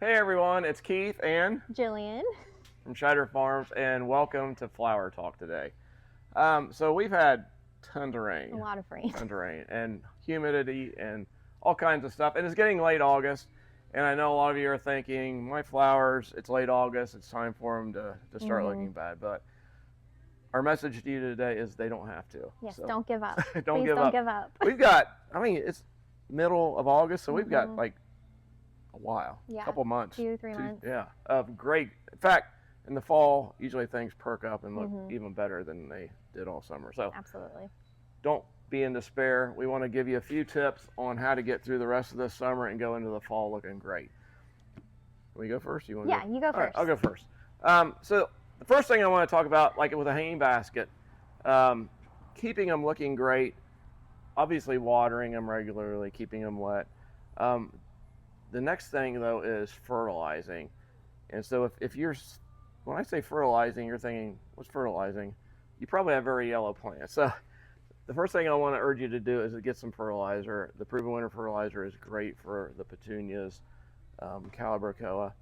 Hey everyone, it's Keith and Jillian. from Scheider Farms, and welcome to Flower Talk today. So we've had tons of rain, A lot of rain. tons of rain, and humidity, and all kinds of stuff. And it's getting late August, and I know a lot of you are thinking, my flowers, it's late August, it's time for them to start looking bad. But our message to you today is they don't have to. Yes, So don't give up. don't Please give don't up. give up. We've got, it's middle of August, so we've got like a while, Yeah, a couple months, 2-3 months. Yeah, of great. In fact, in the fall, usually things perk up and look even better than they did all summer. So Absolutely. don't be in despair. We want to give you a few tips on how to get through the rest of this summer and go into the fall looking great. Can we go first? You want to Yeah, you go first. All right, I'll go first. So the first thing I want to talk about, like with a hanging basket, keeping them looking great. Obviously, watering them regularly, keeping them wet. The next thing though is fertilizing. And so if you're, when I say fertilizing, you're thinking, what's fertilizing? You probably have very yellow plants. So the first thing I want to urge you to do is to get some fertilizer. The Proven Winter fertilizer is great for the petunias, Calibrachoa.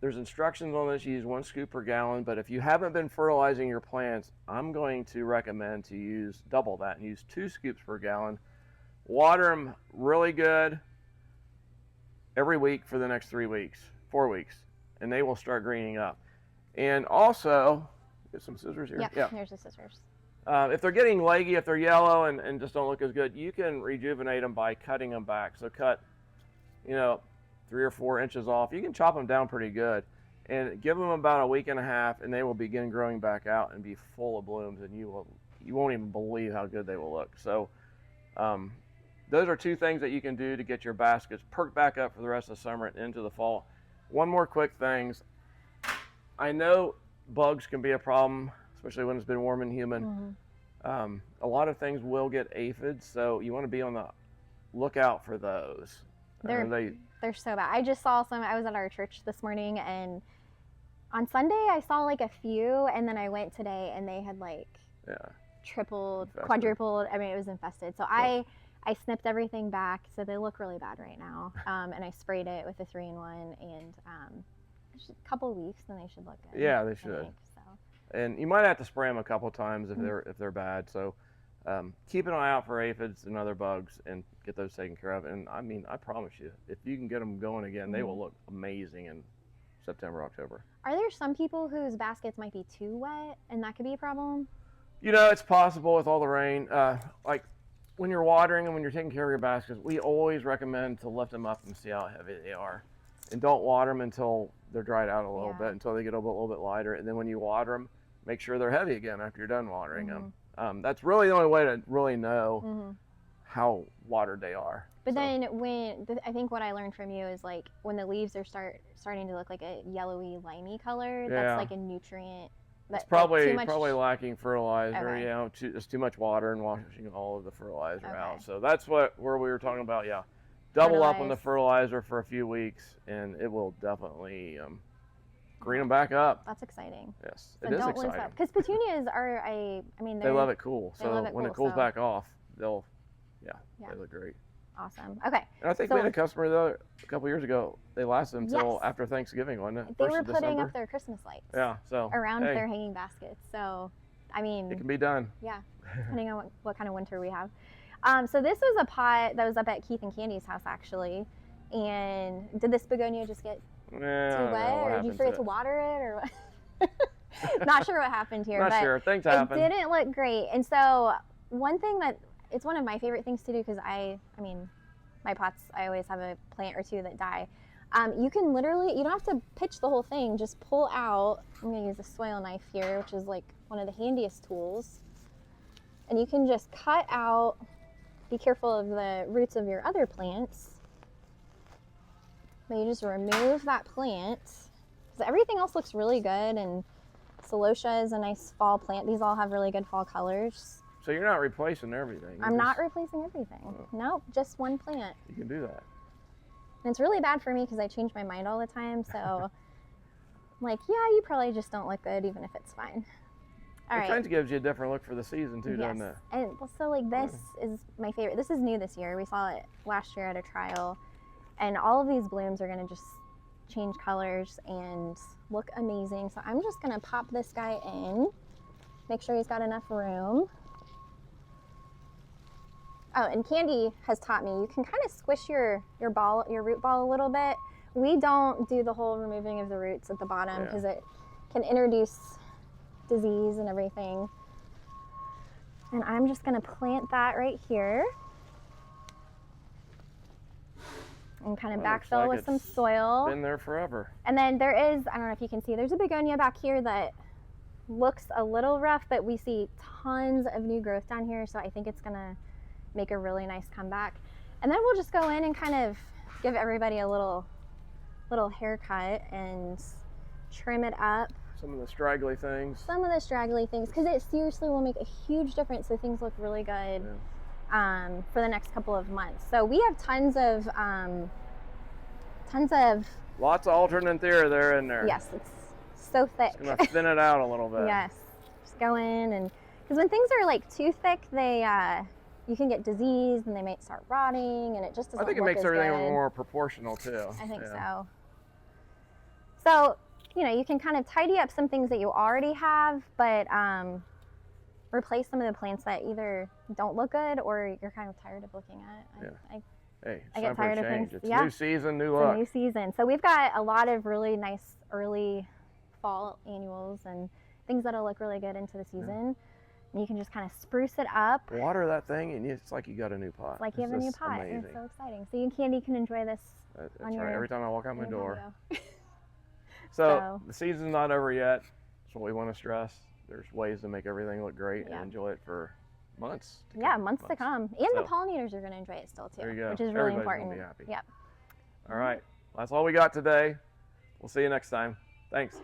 There's instructions on this. You use 1 scoop per gallon, but if you haven't been fertilizing your plants, I'm going to recommend to use double that and use 2 scoops per gallon. Water them really good every week for the next 4 weeks, and they will start greening up. And also, get some scissors here. Yeah, here's the scissors. If they're getting leggy, if they're yellow and just don't look as good, you can rejuvenate them by cutting them back. So cut, 3 or 4 inches off. You can chop them down pretty good, and give them about a week and a half, and they will begin growing back out and be full of blooms, and you won't even believe how good they will look. So, those are 2 things that you can do to get your baskets perked back up for the rest of the summer and into the fall. One more quick thing. I know bugs can be a problem, especially when it's been warm and humid. A lot of things will get aphids, so you want to be on the lookout for those. They're so bad. I just saw some. I was at our church this morning, and on Sunday I saw like a few, and then I went today and they had tripled, infested. Quadrupled. I mean, it was infested. So I snipped everything back, so they look really bad right now. And I sprayed it with a 3-in-1, and a couple of weeks, then they should look good. Yeah, they should. And you might have to spray them a couple times if they're bad. So keep an eye out for aphids and other bugs and get those taken care of. And I promise you, if you can get them going again, they will look amazing in September, October. Are there some people whose baskets might be too wet, and that could be a problem? It's possible with all the rain. Like when you're watering and when you're taking care of your baskets, we always recommend to lift them up and see how heavy they are. And don't water them until they're dried out a little bit, until they get a little bit lighter. And then when you water them, make sure they're heavy again after you're done watering them. That's really the only way to really know how watered they are. But then I think what I learned from you is like when the leaves are starting to look like a yellowy, limey color, that's like a nutrient. It's probably lacking fertilizer. Okay. It's too much water and washing all of the fertilizer out. So that's where we were talking about. Yeah, double up on the fertilizer for a few weeks, and it will definitely green them back up. That's exciting. Yes, so it is don't exciting. Lose that, because petunias are they love it cool. So when it cools back off, they look great. Awesome. Okay. And I think we had a customer though a couple years ago. They lasted until after Thanksgiving, wasn't it? They were putting up their Christmas lights. Yeah. So around their hanging baskets. So, it can be done. Yeah, depending on what kind of winter we have. So this was a pot that was up at Keith and Candy's house actually. And did this begonia just get too wet, or did you forget to water it, or what? Not sure what happened here. Not sure. Things happen. It didn't look great. And so one thing it's one of my favorite things to do, because my pots, I always have a plant or 2 that die. You can literally, you don't have to pitch the whole thing, just pull out. I'm going to use a soil knife here, which is like one of the handiest tools. And you can just cut out, be careful of the roots of your other plants. But you just remove that plant. So everything else looks really good, and Celosia is a nice fall plant. These all have really good fall colors. So you're not replacing everything. I'm not replacing everything. Nope, just one plant. You can do that. And it's really bad for me because I change my mind all the time. So I'm like, yeah, you probably just don't look good even if it's fine. All right. It kind of gives you a different look for the season too, doesn't it? And so like this is my favorite. This is new this year. We saw it last year at a trial. And all of these blooms are going to just change colors and look amazing. So I'm just gonna pop this guy in, make sure he's got enough room. Oh, and Candy has taught me, you can kind of squish your root ball a little bit. We don't do the whole removing of the roots at the bottom because it can introduce disease and everything. And I'm just gonna plant that right here. And kind of backfill with some soil. Been there forever. And then there is, I don't know if you can see, there's a begonia back here that looks a little rough, but we see tons of new growth down here. So I think it's gonna make a really nice comeback. And then we'll just go in and kind of give everybody a little haircut and trim it up. Some of the straggly things. Some of the straggly things, because it seriously will make a huge difference so things look really good for the next couple of months. So we have tons of lots of alternanthera there in there. Yes, it's so thick. It's gonna thin it out a little bit. Yes, just go in, and because when things are like too thick, they you can get disease and they might start rotting, and it just doesn't. I think it makes everything more proportional too. I think so. So, you know, you can kind of tidy up some things that you already have, but replace some of the plants that either don't look good or you're kind of tired of looking at. Hey, I get tired of things. It's new season, new luck. It's a new season. So we've got a lot of really nice early fall annuals and things that'll look really good into the season. And you can just kind of spruce it up. Water that thing, and it's like you got a new pot. It's like you have a new pot. Amazing. And it's so exciting. So you and Candy can enjoy this on your, right. Every time I walk out my door. patio. So the season's not over yet. That's what we want to stress. There's ways to make everything look great and enjoy it for months. Months to come. And the pollinators are going to enjoy it still too, there you go. which is really Everybody's important. Gonna be happy. Yep. All right. That's all we got today. We'll see you next time. Thanks.